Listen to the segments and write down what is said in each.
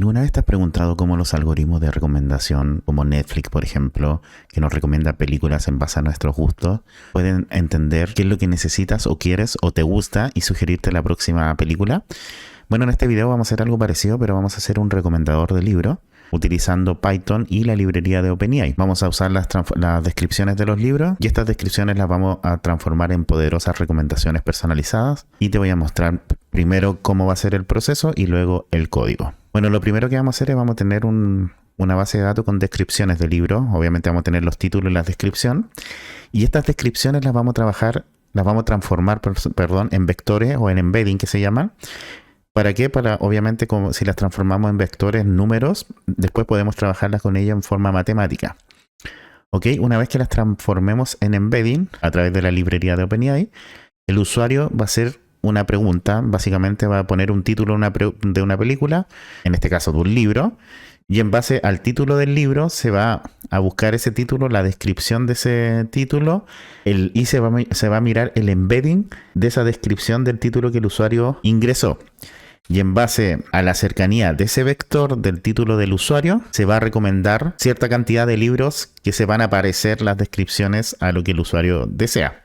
¿Alguna vez te has preguntado cómo los algoritmos de recomendación, como Netflix, por ejemplo, que nos recomienda películas en base a nuestros gustos, pueden entender qué es lo que necesitas o quieres o te gusta y sugerirte la próxima película? Bueno, en este video vamos a hacer algo parecido, pero vamos a hacer un recomendador de libro utilizando Python y la librería de OpenAI. Vamos a usar las descripciones de los libros y estas descripciones las vamos a transformar en poderosas recomendaciones personalizadas y te voy a mostrar primero cómo va a ser el proceso y luego el código. Bueno, lo primero que vamos a hacer es vamos a tener una base de datos con descripciones de libros. Obviamente vamos a tener los títulos y la descripción. Y estas descripciones las vamos a transformar en vectores o en embedding que se llaman. ¿Para qué? Para, obviamente, como si las transformamos en vectores, números, después podemos trabajarlas con ellas en forma matemática. ¿Ok? Una vez que las transformemos en embedding a través de la librería de OpenAI, el usuario va a hacer una pregunta, básicamente va a poner un título de una película, en este caso de un libro, y en base al título del libro se va a buscar ese título, la descripción de ese título, y se va a mirar el embedding de esa descripción del título que el usuario ingresó. Y en base a la cercanía de ese vector del título del usuario, se va a recomendar cierta cantidad de libros que se van a aparecer las descripciones a lo que el usuario desea.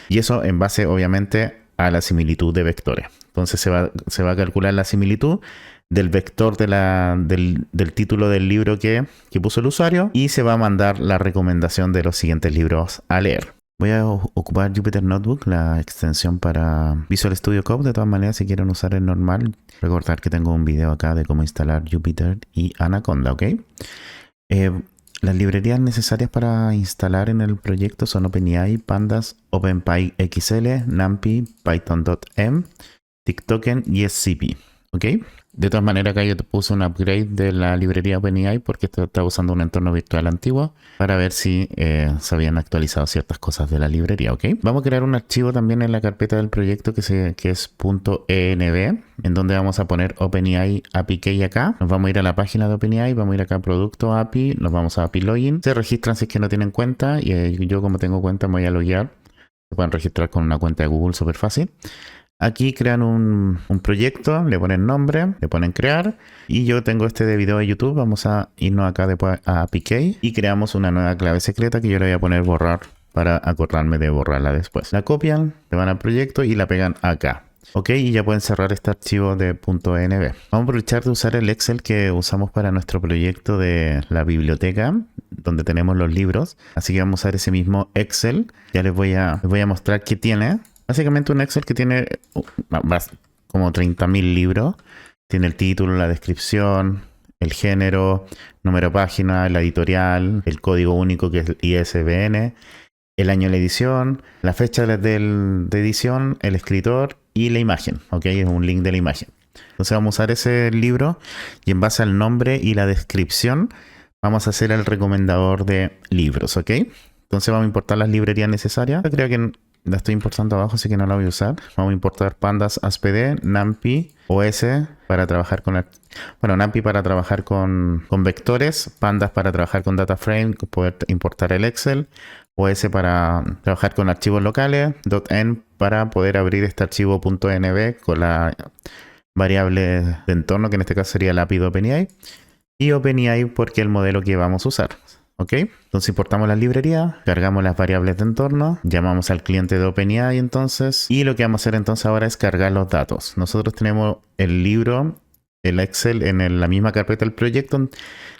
Y eso en base, obviamente, a la similitud de vectores. Entonces se va a calcular la similitud del vector del título del libro que puso el usuario y se va a mandar la recomendación de los siguientes libros a leer. Voy a ocupar Jupyter Notebook, la extensión para Visual Studio Code. De todas maneras, si quieren usar el normal, recordar que tengo un video acá de cómo instalar Jupyter y Anaconda, ¿ok? Las librerías necesarias para instalar en el proyecto son OpenAI, Pandas, OpenPyXL, NumPy, Python.m, TikToken y SCP, ¿ok? De todas maneras, acá yo te puse un upgrade de la librería OpenAI porque está usando un entorno virtual antiguo para ver si se habían actualizado ciertas cosas de la librería, ¿ok? Vamos a crear un archivo también en la carpeta del proyecto que es .env, en donde vamos a poner OpenAI API Key acá. Nos vamos a ir a la página de OpenAI, vamos a ir acá a Producto API, nos vamos a API Login. Se registran si es que no tienen cuenta y yo como tengo cuenta me voy a loguear. Se pueden registrar con una cuenta de Google súper fácil. Aquí crean un proyecto, le ponen nombre, le ponen crear y yo tengo este de video de YouTube. Vamos a irnos acá después a APK y creamos una nueva clave secreta que yo le voy a poner borrar para acordarme de borrarla después. La copian, le van al proyecto y la pegan acá. Ok, y ya pueden cerrar este archivo de .env. Vamos a aprovechar de usar el Excel que usamos para nuestro proyecto de la biblioteca, donde tenemos los libros. Así que vamos a usar ese mismo Excel. Ya les voy a mostrar qué tiene. Básicamente un Excel que tiene como 30.000 libros. Tiene el título, la descripción, el género, número de página, la editorial, el código único que es el ISBN, el año de la edición, la fecha de edición, el escritor y la imagen. Ok, es un link de la imagen. Entonces vamos a usar ese libro y en base al nombre y la descripción vamos a hacer el recomendador de libros. Ok, entonces vamos a importar las librerías necesarias. Yo creo que la estoy importando abajo, así que no la voy a usar. Vamos a importar Pandas ASPD, NumPy, OS para trabajar con NumPy para trabajar con vectores, Pandas para trabajar con DataFrame, poder importar el Excel, OS para trabajar con archivos locales, .env para poder abrir este archivo .env con la variable de entorno, que en este caso sería el API de OpenAI, y OpenAI porque es el modelo que vamos a usar. ¿Ok? Entonces importamos la librería, cargamos las variables de entorno, llamamos al cliente de OpenAI entonces, y lo que vamos a hacer entonces ahora es cargar los datos. Nosotros tenemos el libro, el Excel en la misma carpeta del proyecto.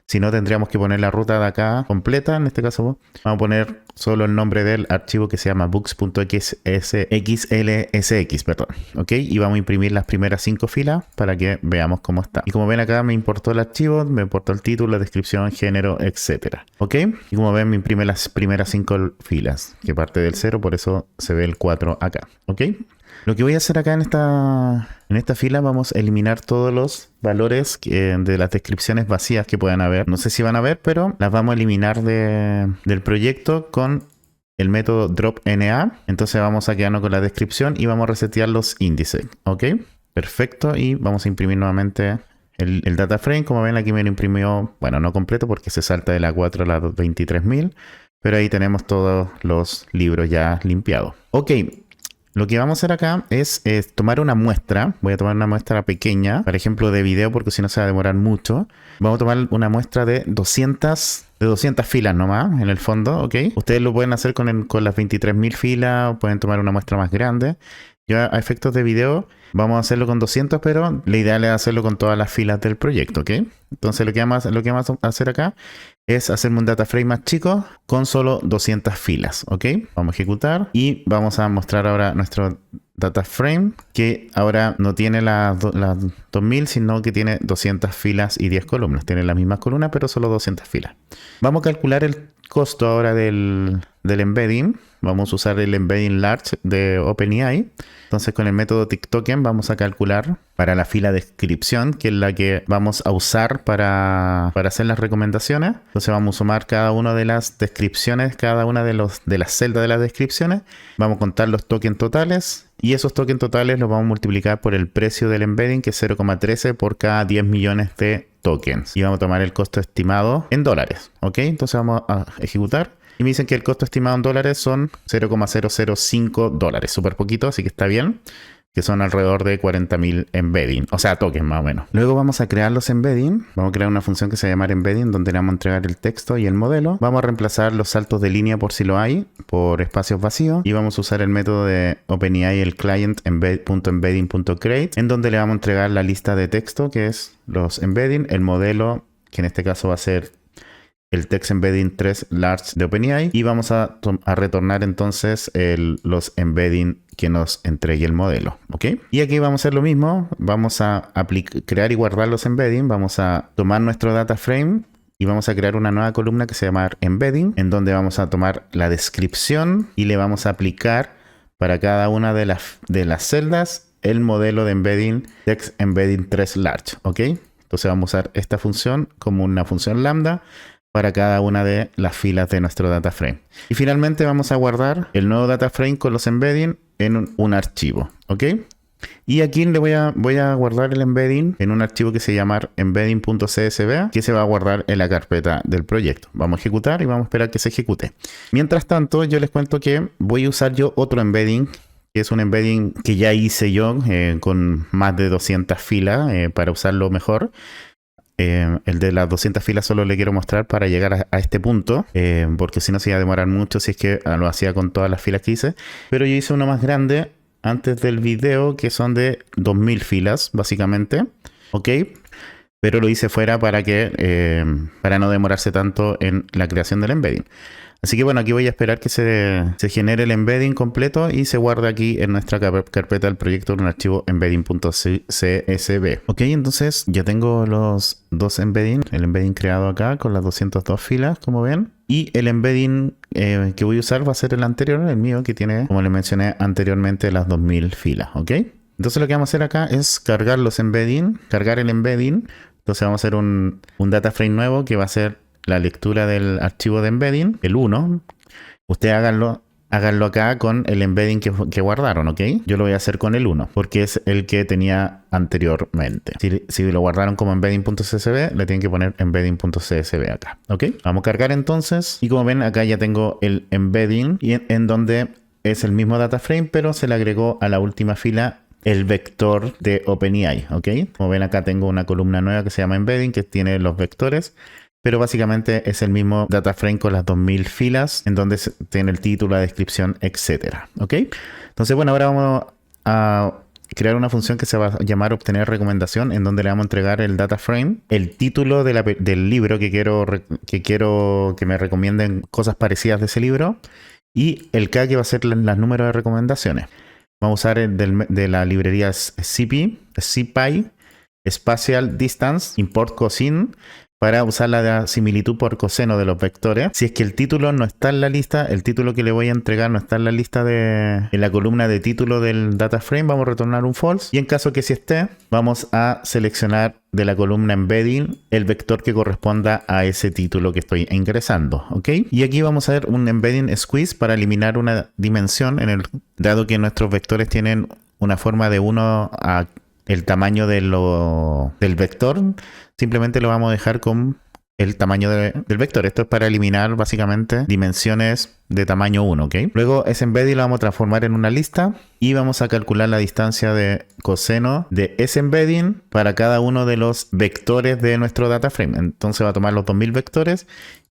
Si no, tendríamos que poner la ruta de acá completa. En este caso vamos a poner solo el nombre del archivo que se llama books.xlsx, perdón. ¿Ok? Y vamos a imprimir las primeras 5 filas para que veamos cómo está. Y como ven acá me importó el archivo, me importó el título, la descripción, género, etcétera. ¿Ok? Y como ven me imprime las primeras 5 filas, que parte del 0, por eso se ve el 4 acá. ¿Ok? Lo que voy a hacer acá en esta fila, vamos a eliminar todos los valores de las descripciones vacías que puedan haber. No sé si van a ver, pero las vamos a eliminar del proyecto con el método dropNA. Entonces vamos a quedarnos con la descripción y vamos a resetear los índices. ¿Ok? Perfecto. Y vamos a imprimir nuevamente el data frame. Como ven, aquí me lo imprimió, bueno, no completo porque se salta de la 4 a la 23.000. Pero ahí tenemos todos los libros ya limpiados. Ok. Lo que vamos a hacer acá es tomar una muestra. Voy a tomar una muestra pequeña, por ejemplo de video, porque si no se va a demorar mucho. Vamos a tomar una muestra de 200 filas nomás, en el fondo, ¿ok? Ustedes lo pueden hacer con las 23.000 filas, o pueden tomar una muestra más grande. Yo a efectos de video vamos a hacerlo con 200, pero la idea es hacerlo con todas las filas del proyecto, ¿ok? Entonces lo que vamos a hacer acá es hacerme un data frame más chico con solo 200 filas, ¿ok? Vamos a ejecutar y vamos a mostrar ahora nuestro data frame, que ahora no tiene las 2000, sino que tiene 200 filas y 10 columnas. Tiene las mismas columnas, pero solo 200 filas. Vamos a calcular el costo ahora del embedding. Vamos a usar el embedding large de OpenAI. Entonces con el método TikToken vamos a calcular para la fila de descripción, que es la que vamos a usar para hacer las recomendaciones. Entonces vamos a sumar cada una de las descripciones, cada una de las celdas de las descripciones. Vamos a contar los tokens totales y esos tokens totales los vamos a multiplicar por el precio del embedding, que es 0,13 por cada 10 millones de tokens. Y vamos a tomar el costo estimado en dólares, ¿ok? Entonces vamos a ejecutar. Y me dicen que el costo estimado en dólares son 0,005 dólares. Súper poquito, así que está bien. Que son alrededor de 40.000 embedding. O sea, tokens más o menos. Luego vamos a crear los embedding. Vamos a crear una función que se llama embedding, donde le vamos a entregar el texto y el modelo. Vamos a reemplazar los saltos de línea, por si lo hay, por espacios vacíos. Y vamos a usar el método de OpenAI, el client .embedding.create, en donde le vamos a entregar la lista de texto, que es los embedding, el modelo, que en este caso va a ser el text embedding 3 large de OpenAI, y vamos a retornar entonces los embedding que nos entregue el modelo, ¿ok? Y aquí vamos a hacer lo mismo, vamos a crear y guardar los embedding, vamos a tomar nuestro data frame y vamos a crear una nueva columna que se llama embedding, en donde vamos a tomar la descripción y le vamos a aplicar para cada una de las celdas el modelo de embedding text embedding 3 large, ¿ok? Entonces vamos a usar esta función como una función lambda para cada una de las filas de nuestro data frame. Y finalmente vamos a guardar el nuevo data frame con los embedding en un archivo, ¿ok? Y aquí voy a guardar el embedding en un archivo que se llama embedding.csv, que se va a guardar en la carpeta del proyecto. Vamos a ejecutar y vamos a esperar que se ejecute. Mientras tanto, yo les cuento que voy a usar yo otro embedding, que es un embedding que ya hice yo con más de 200 filas para usarlo mejor. El de las 200 filas solo le quiero mostrar para llegar a este punto, porque si no se iba a demorar mucho si es que lo hacía con todas las filas que hice. Pero yo hice uno más grande antes del video, que son de 2000 filas básicamente, ¿ok? Pero lo hice fuera para no demorarse tanto en la creación del embedding. Así que bueno, aquí voy a esperar que se genere el embedding completo y se guarde aquí en nuestra carpeta del proyecto en un archivo embedding.csv. Ok, entonces ya tengo los dos embedding, el embedding creado acá con las 202 filas, como ven. Y el embedding que voy a usar va a ser el anterior, el mío, que tiene, como les mencioné anteriormente, las 2000 filas, ¿ok? Entonces lo que vamos a hacer acá es cargar los embedding, cargar el embedding. Entonces vamos a hacer un data frame nuevo que va a ser la lectura del archivo de embedding, el 1. Ustedes háganlo acá con el embedding que guardaron, ¿ok? Yo lo voy a hacer con el 1, porque es el que tenía anteriormente. Si lo guardaron como embedding.csv, le tienen que poner embedding.csv acá, ¿ok? Vamos a cargar entonces, y como ven, acá ya tengo el embedding, y en donde es el mismo data frame, pero se le agregó a la última fila el vector de OpenAI, ¿ok? Como ven, acá tengo una columna nueva que se llama embedding, que tiene los vectores. Pero básicamente es el mismo data frame con las 2000 filas, en donde tiene el título, la descripción, etcétera, ¿ok? Entonces, bueno, ahora vamos a crear una función que se va a llamar obtener recomendación, en donde le vamos a entregar el data frame, el título del libro que quiero que me recomienden cosas parecidas de ese libro, y el K, que va a ser los números de recomendaciones. Vamos a usar de la librería CPy, Spatial Distance, Import Cosine, para usar la similitud por coseno de los vectores. Si es que el título no está en la lista, el título que le voy a entregar no está en la lista en la columna de título del data frame, vamos a retornar un false. Y en caso que sí esté, vamos a seleccionar de la columna embedding el vector que corresponda a ese título que estoy ingresando, ¿ok? Y aquí vamos a ver un embedding squeeze para eliminar una dimensión, dado que nuestros vectores tienen una forma de 1 a el tamaño del vector. Simplemente lo vamos a dejar con el tamaño del vector. Esto es para eliminar básicamente dimensiones de tamaño 1, ¿ok? Luego ese embedding lo vamos a transformar en una lista y vamos a calcular la distancia de coseno de ese embedding para cada uno de los vectores de nuestro data frame. Entonces va a tomar los 2000 vectores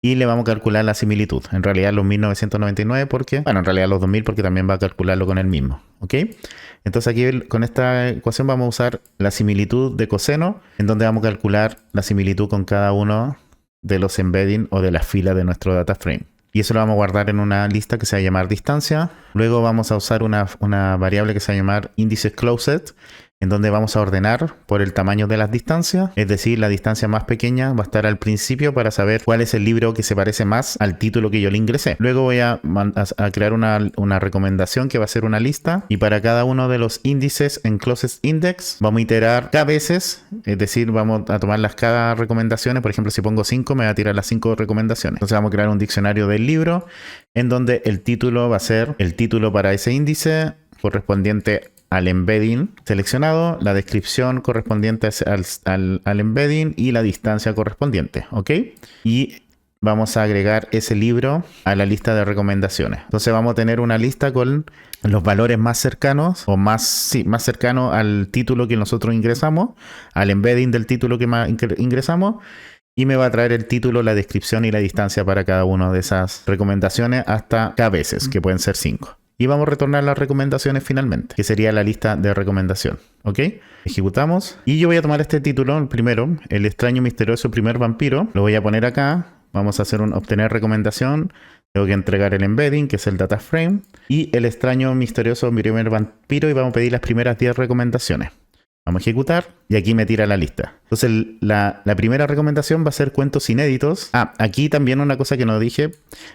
y le vamos a calcular la similitud. En realidad los 1999 porque, bueno, en realidad los 2000 porque también va a calcularlo con el mismo, ¿ok? Entonces aquí con esta ecuación vamos a usar la similitud de coseno, en donde vamos a calcular la similitud con cada uno de los embedding o de las filas de nuestro data frame. Y eso lo vamos a guardar en una lista que se va a llamar distancia. Luego vamos a usar una variable que se va a llamar indices closed, en donde vamos a ordenar por el tamaño de las distancias. Es decir, la distancia más pequeña va a estar al principio para saber cuál es el libro que se parece más al título que yo le ingresé. Luego voy a crear una recomendación que va a ser una lista. Y para cada uno de los índices en closest index vamos a iterar k veces. Es decir, vamos a tomar las cada recomendaciones. Por ejemplo, si pongo 5 me va a tirar las 5 recomendaciones. Entonces vamos a crear un diccionario del libro en donde el título va a ser el título para ese índice correspondiente al embedding seleccionado, la descripción correspondiente al embedding y la distancia correspondiente, ¿ok? Y vamos a agregar ese libro a la lista de recomendaciones. Entonces vamos a tener una lista con los valores más cercanos o más cercanos al título que nosotros ingresamos, al embedding del título que ingresamos. Y me va a traer el título, la descripción y la distancia para cada una de esas recomendaciones hasta k veces, que pueden ser 5. Y vamos a retornar las recomendaciones finalmente, que sería la lista de recomendación. ¿Ok? Ejecutamos. Y yo voy a tomar este título, el primero, el extraño misterioso primer vampiro. Lo voy a poner acá. Vamos a hacer obtener recomendación. Tengo que entregar el embedding, que es el data frame. Y el extraño misterioso primer vampiro. Y vamos a pedir las primeras 10 recomendaciones. Vamos a ejecutar y aquí me tira la lista. Entonces la primera recomendación va a ser cuentos inéditos. Aquí también una cosa que no dije,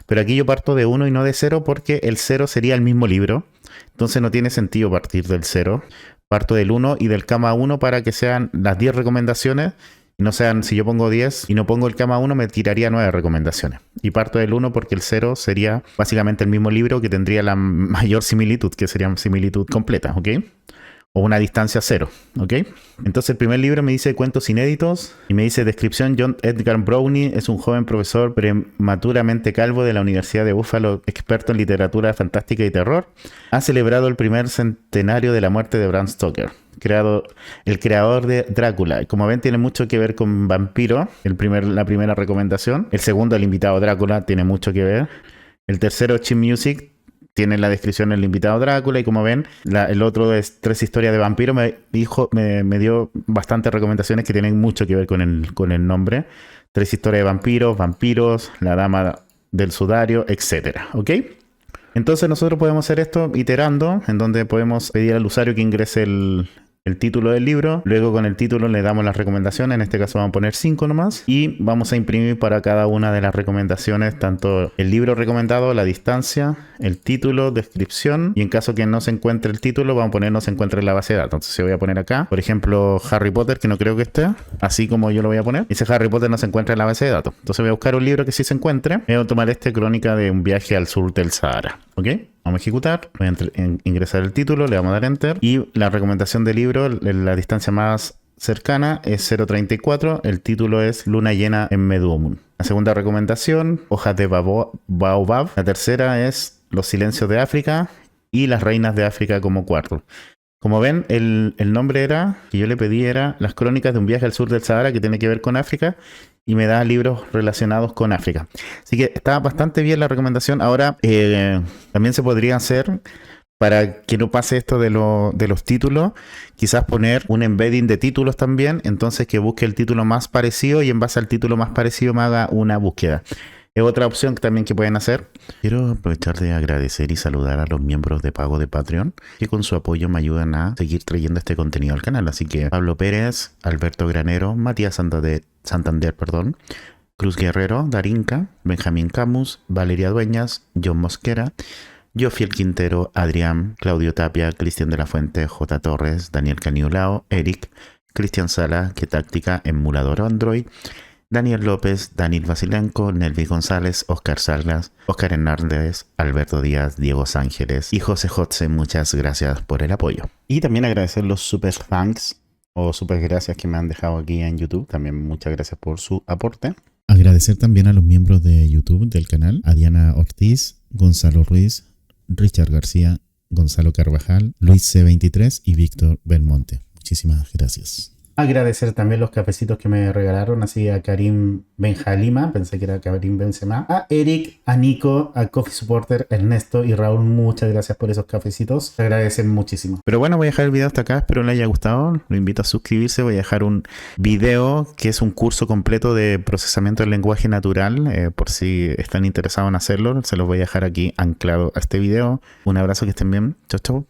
pero aquí yo parto de 1 y no de 0 porque el 0 sería el mismo libro. Entonces no tiene sentido partir del 0. Parto del 1 y del cama 1 para que sean las 10 recomendaciones. Y no sean, si yo pongo 10 y no pongo el cama 1 me tiraría 9 recomendaciones. Y parto del 1 porque el 0 sería básicamente el mismo libro que tendría la mayor similitud, que sería similitud completa, ¿ok? O una distancia 0, ¿ok? Entonces el primer libro me dice cuentos inéditos y me dice descripción: John Edgar Browning es un joven profesor prematuramente calvo de la Universidad de Buffalo, experto en literatura fantástica y terror. Ha celebrado el primer centenario de la muerte de Bram Stoker, el creador de Drácula. Como ven, tiene mucho que ver con vampiro, la primera recomendación. El segundo, el invitado Drácula, tiene mucho que ver. El tercero, Chin Music, tiene la descripción del invitado Drácula. Y como ven, el otro es 3 historias de vampiro. Me dio bastantes recomendaciones que tienen mucho que ver con el nombre. 3 historias de vampiros, la dama del sudario, etcétera, ¿ok? Entonces nosotros podemos hacer esto iterando, en donde podemos pedir al usuario que ingrese el título del libro. Luego con el título le damos las recomendaciones. En este caso vamos a poner 5 nomás. Y vamos a imprimir para cada una de las recomendaciones tanto el libro recomendado, la distancia, el título, descripción. Y en caso que no se encuentre el título, vamos a poner no se encuentre en la base de datos. Entonces yo voy a poner acá, por ejemplo, Harry Potter, que no creo que esté, así como yo lo voy a poner. Dice Harry Potter no se encuentra en la base de datos. Entonces voy a buscar un libro que sí se encuentre. Voy a tomar Crónica de un viaje al sur del Sahara. ¿Ok? Vamos a ejecutar, voy a ingresar el título, le vamos a dar Enter. Y la recomendación del libro, la distancia más cercana es 0.34. El título es Luna llena en Meduomun. La segunda recomendación, Hojas de Baobab. La tercera es Los silencios de África y Las reinas de África como cuarto. Como ven, el nombre que yo le pedí era Las crónicas de un viaje al sur del Sahara, que tiene que ver con África. Y me da libros relacionados con África. Así que está bastante bien la recomendación. Ahora, también se podría hacer, para que no pase esto de los títulos, quizás poner un embedding de títulos también. Entonces que busque el título más parecido y en base al título más parecido me haga una búsqueda. Es otra opción también que pueden hacer. Quiero aprovechar de agradecer y saludar a los miembros de pago de Patreon, que con su apoyo me ayudan a seguir trayendo este contenido al canal. Así que Pablo Pérez, Alberto Granero, Matías Santander, Cruz Guerrero, Darinka, Benjamín Camus, Valeria Dueñas, John Mosquera, Jofiel Quintero, Adrián, Claudio Tapia, Cristian de la Fuente, J. Torres, Daniel Caniulao, Eric, Cristian Sala, Que Táctica, Emulador Android, Daniel López, Daniel Basilenko, Nelvi González, Oscar Salas, Oscar Hernández, Alberto Díaz, Diego Ángeles y José Jotze. Muchas gracias por el apoyo. Y también agradecer los super thanks o super gracias que me han dejado aquí en YouTube. También muchas gracias por su aporte. Agradecer también a los miembros de YouTube del canal, a Diana Ortiz, Gonzalo Ruiz, Richard García, Gonzalo Carvajal, Luis C23 y Víctor Belmonte. Muchísimas gracias. Agradecer también los cafecitos que me regalaron, así a Karim Benjalima, pensé que era Karim Benzema, a Eric, a Nico, a Coffee Supporter, Ernesto y Raúl, muchas gracias por esos cafecitos, se agradecen muchísimo. Pero bueno, voy a dejar el video hasta acá, espero le haya gustado, lo invito a suscribirse, voy a dejar un video que es un curso completo de procesamiento del lenguaje natural, por si están interesados en hacerlo, se los voy a dejar aquí anclado a este video. Un abrazo, que estén bien, chau chau.